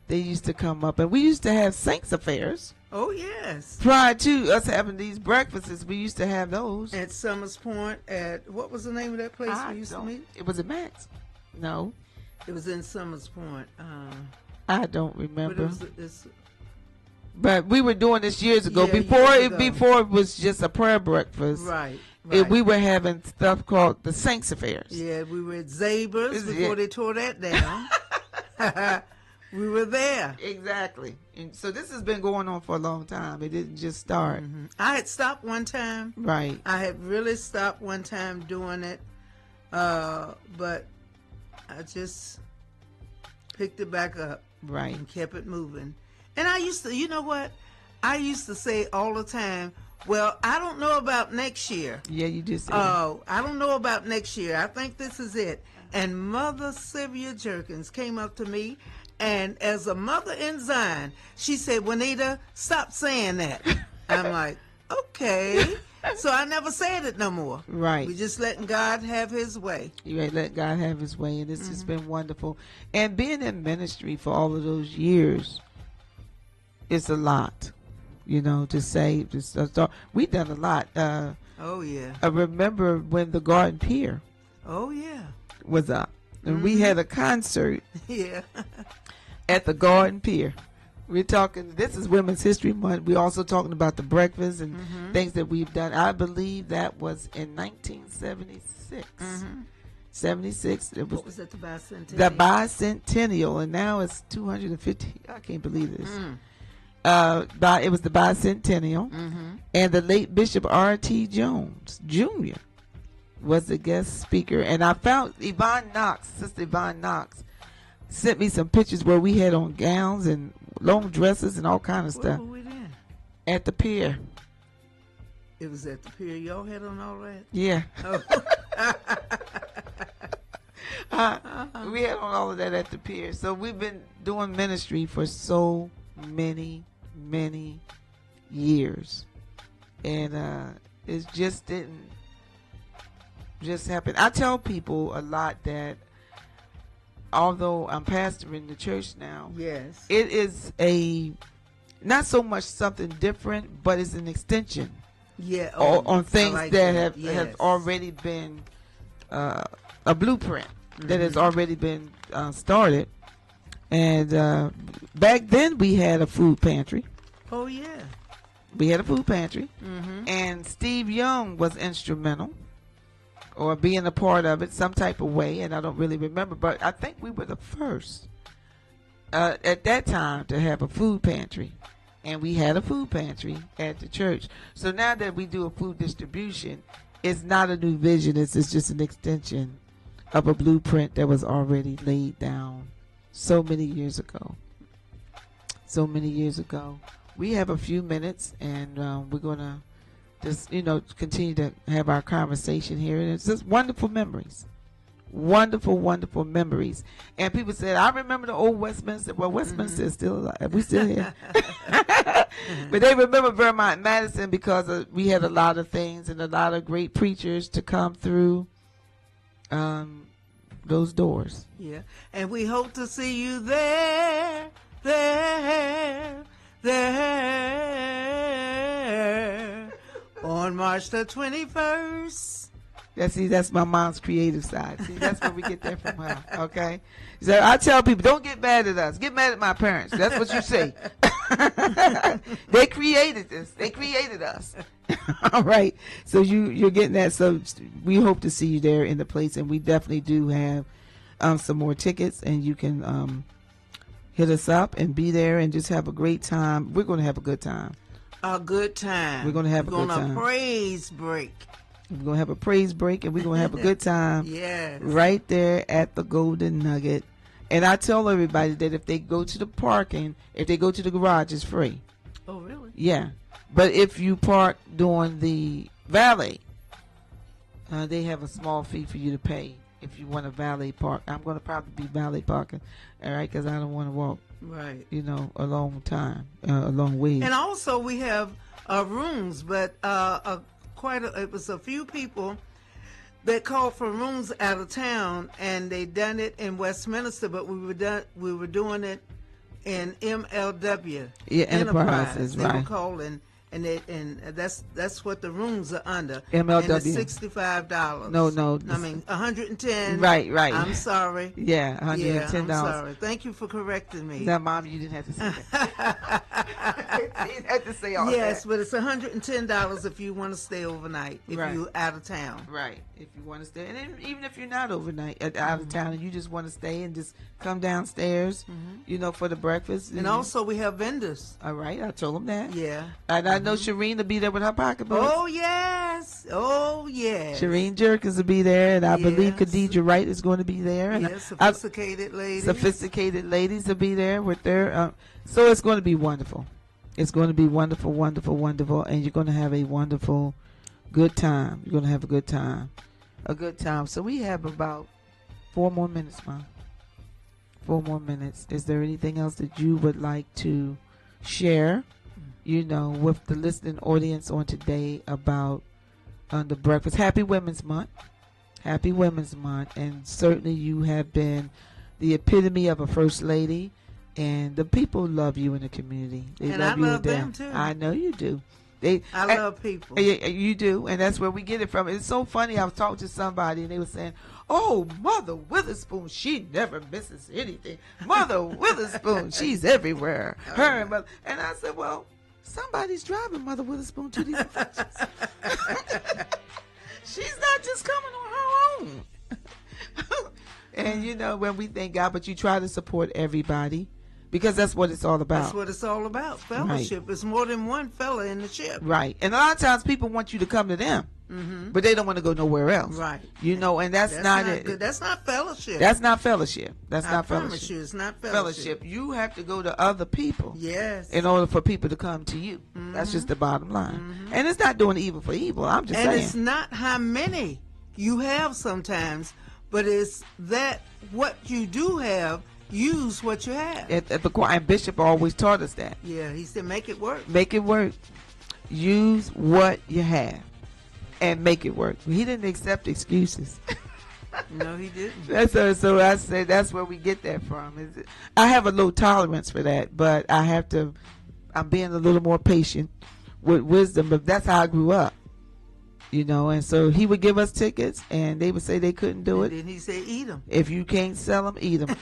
They used to come up, and we used to have Saints Affairs. Oh, yes. Prior to us having these breakfasts, we used to have those. At Summers Point, what was the name of that place we used to meet? It was at Max. No. It was in Summers Point. I don't remember. But, but we were doing this years ago. Before it was just a prayer breakfast. Right. We were having stuff called the Saints Affairs. Yeah, we were at Zabers before they tore that down. We were there. Exactly. And so this has been going on for a long time. It didn't just start. I had stopped one time. Right. I had really stopped one time doing it. But I just picked it back up. Right. And kept it moving. And I used to, you know what? I used to say all the time, well, I don't know about next year. Yeah, you just said I don't know about next year. I think this is it. And Mother Sylvia Jerkins came up to me, and as a mother in Zion, she said, Juanita, stop saying that. I'm like, okay. So I never said it no more. Right. We just letting God have his way. You right, let God have his way, and it's just been wonderful. And being in ministry for all of those years, it's a lot. You know, to say, we've done a lot. Oh, yeah. I remember when the Garden Pier was up, and we had a concert at the Garden Pier. We're talking, this is Women's History Month. We're also talking about the breakfast and things that we've done. I believe that was in 1976. 76. It was, what was that, the bicentennial? The bicentennial, and now it's 250. I can't believe this. It was the bicentennial, and the late Bishop R.T. Jones Jr. was the guest speaker. And I found Sister Yvonne Knox, sent me some pictures where we had on gowns and long dresses and all kind of stuff. Where were we then? At the pier. It was at the pier. Y'all had on all that? Yeah. We had on all of that at the pier. So we've been doing ministry for so many years, and it just didn't just happen. I tell people a lot that although I'm pastoring the church now, yes, it is not so much something different, but it's an extension on things like that have already been a blueprint that has already been started. And back then we had a food pantry. Oh, yeah. We had a food pantry. And Steve Young was instrumental, or being a part of it some type of way, and I don't really remember, but I think we were the first at that time to have a food pantry. And we had a food pantry at the church. So now that we do a food distribution, it's not a new vision, it's just an extension of a blueprint that was already laid down so many years ago. We have a few minutes, and we're going to just, continue to have our conversation here. And it's just wonderful memories. Wonderful memories. And people said, I remember the old Westminster. Well, Westminster is still alive. We still here. But they remember Vermont Madison because we had a lot of things and a lot of great preachers to come through those doors. Yeah. And we hope to see you there on March the 21st. That's my mom's creative side. See, that's where we get that from her. Okay, so I tell people, don't get mad at us. Get mad at my parents. That's what you say. They created this. They created us. All right. So you're getting that. So we hope to see you there in the place, and we definitely do have some more tickets, and you can hit us up and be there and just have a great time. We're going to have a good time. A good time. We're going to have a good time. We're going to praise break. We're going to have a praise break, and we're going to have a good time. Yes. Right there at the Golden Nugget. And I tell everybody that if they go to the parking, if they go to the garage, it's free. Oh, really? Yeah. But if you park during the valet, they have a small fee for you to pay if you want a valet park. I'm going to probably be valet parking, all right, because I don't want to walk, right, a long time, a long way. And also we have rooms, but it was a few people that called for rooms out of town, and they done it in Westminster, but we were doing it in MLW. Yeah, Enterprises, They right. were calling, and that's what the rooms are under. MLW. And it's $65. No. I mean, $110. Right. I'm sorry. Yeah, $110. Yeah, I'm sorry. Thank you for correcting me. Now, Mom, you didn't have to say that. You didn't have to say all that. Yes, but it's $110 if you want to stay overnight, if you're out of town. Right, if you want to stay. And even if you're not overnight out of town and you just want to stay and just come downstairs, for the breakfast. And also we have vendors. All right, I told them that. Yeah. And I know Shireen will be there with her pocketbook. Oh, yes. Shireen Jerkins will be there, and I believe Khadijah Wright is going to be there. And sophisticated ladies. Sophisticated ladies will be there with their... so it's going to be wonderful. It's going to be wonderful, and you're going to have a wonderful, good time. You're going to have a good time. So we have about 4 more minutes, Mom. 4 more minutes. Is there anything else that you would like to share, with the listening audience on today about on the breakfast. Happy Women's Month. Happy Women's Month. And certainly you have been the epitome of a first lady. And the people love you in the community. They and love I you love them too. I know you do. I love people. You do, and that's where we get it from. It's so funny. I was talking to somebody, and they were saying, "Oh, Mother Witherspoon, she never misses anything. Mother Witherspoon, she's everywhere. Her and Mother." And I said, "Well, somebody's driving Mother Witherspoon to these functions. She's not just coming on her own." And you know, when we thank God, but you try to support everybody. Because that's what it's all about. That's what it's all about. Fellowship. Right. It's more than one fella in the ship. Right. And a lot of times people want you to come to them. But they don't want to go nowhere else. Right. You know, and that's not it. Good. That's not fellowship. That's not fellowship. That's not fellowship. I promise you, it's not fellowship. You have to go to other people. Yes. In order for people to come to you. That's just the bottom line. And it's not doing evil for evil. I'm just saying. And it's not how many you have sometimes, but it's that what you do have, use what you have. At the choir, and Bishop always taught us that. Yeah, he said, make it work. Make it work. Use what you have and make it work. He didn't accept excuses. No, he didn't. So I say that's where we get that from. I have a low tolerance for that, but I'm being a little more patient with wisdom, but that's how I grew up. You know, and so he would give us tickets, and they would say they couldn't do it. And then he said, eat them. If you can't sell them, eat them.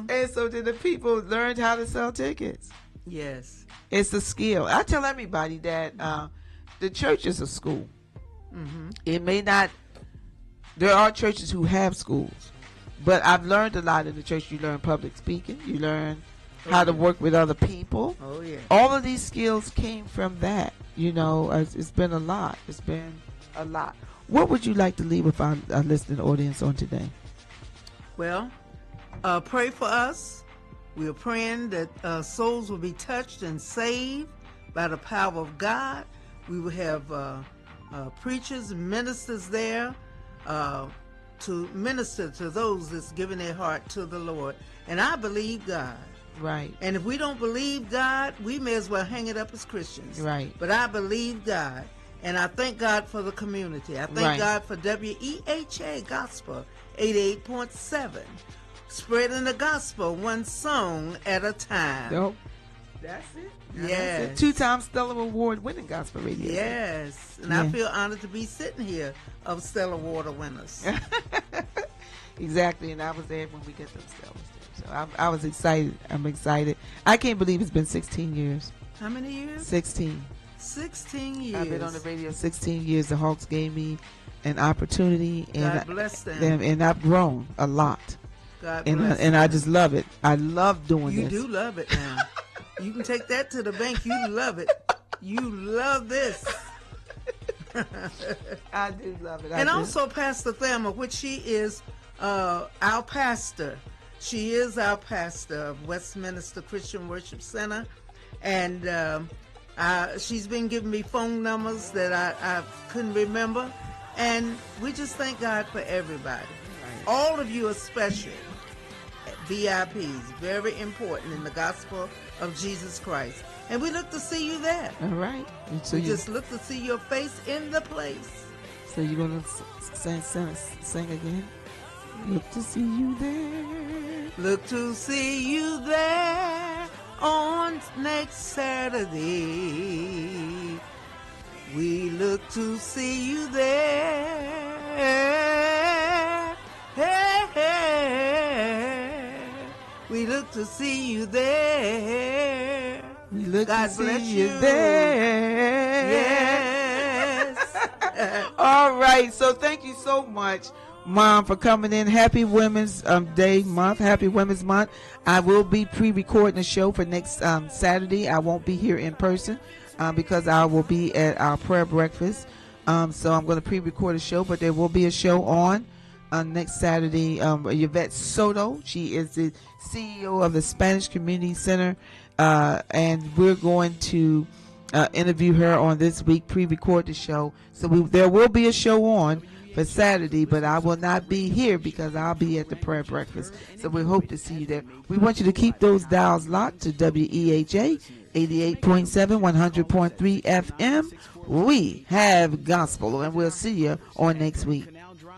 And so then the people learned how to sell tickets. Yes. It's a skill. I tell everybody that the church is a school. It may not, there are churches who have schools, but I've learned a lot in the church. You learn public speaking. You learn how to work with other people. Oh, yeah. All of these skills came from that. You know, it's been a lot. It's been a lot. What would you like to leave with our listening audience on today? Well, pray for us. We're praying that souls will be touched and saved by the power of God. We will have preachers and ministers there to minister to those that's giving their heart to the Lord. And I believe God. Right. And if we don't believe God, we may as well hang it up as Christians. Right. But I believe God. And I thank God for the community. I thank God for WEHA Gospel 88.7. Spreading the gospel one song at a time. Nope. That's it. Yes. 2-time Stellar Award winning gospel radio. Yes. And I feel honored to be sitting here of Stellar Award winners. Exactly. And I was there when we get them Stellars. So I was excited. I'm excited. I can't believe it's been 16 years. How many years? 16. 16 years. I've been on the radio 16 years. The Hawks gave me an opportunity. And God bless them. And I've grown a lot. God bless them. And I just love it. I love doing this. You do love it now. You can take that to the bank. You love it. You love this. I do love it. And also Pastor Thelma, which she is our pastor. She is our pastor of Westminster Christian Worship Center. And she's been giving me phone numbers that I couldn't remember. And we just thank God for everybody. Right. All of you are special. VIPs, very important in the gospel of Jesus Christ. And we look to see you there. All right. So we just look to see your face in the place. So you're going to sing again? Look to see you there. Look to see you there on next Saturday. We look to see you there. Hey, hey. We look to see you there. We look God to see bless you there. Yes. All right. So thank you so much, Mom, for coming in. Happy Women's Day month. Happy Women's Month. I will be pre-recording a show for next Saturday. I won't be here in person because I will be at our prayer breakfast. So I'm going to pre-record a show, but there will be a show on next Saturday. Yvette Soto, she is the CEO of the Spanish Community Center, and we're going to interview her on this week, pre-record the show. So there will be a show on for Saturday, but I will not be here because I'll be at the prayer breakfast. So we hope to see you there. We want you to keep those dials locked to WEHA 88.7, 100.3 FM. We have gospel, and we'll see you on next week.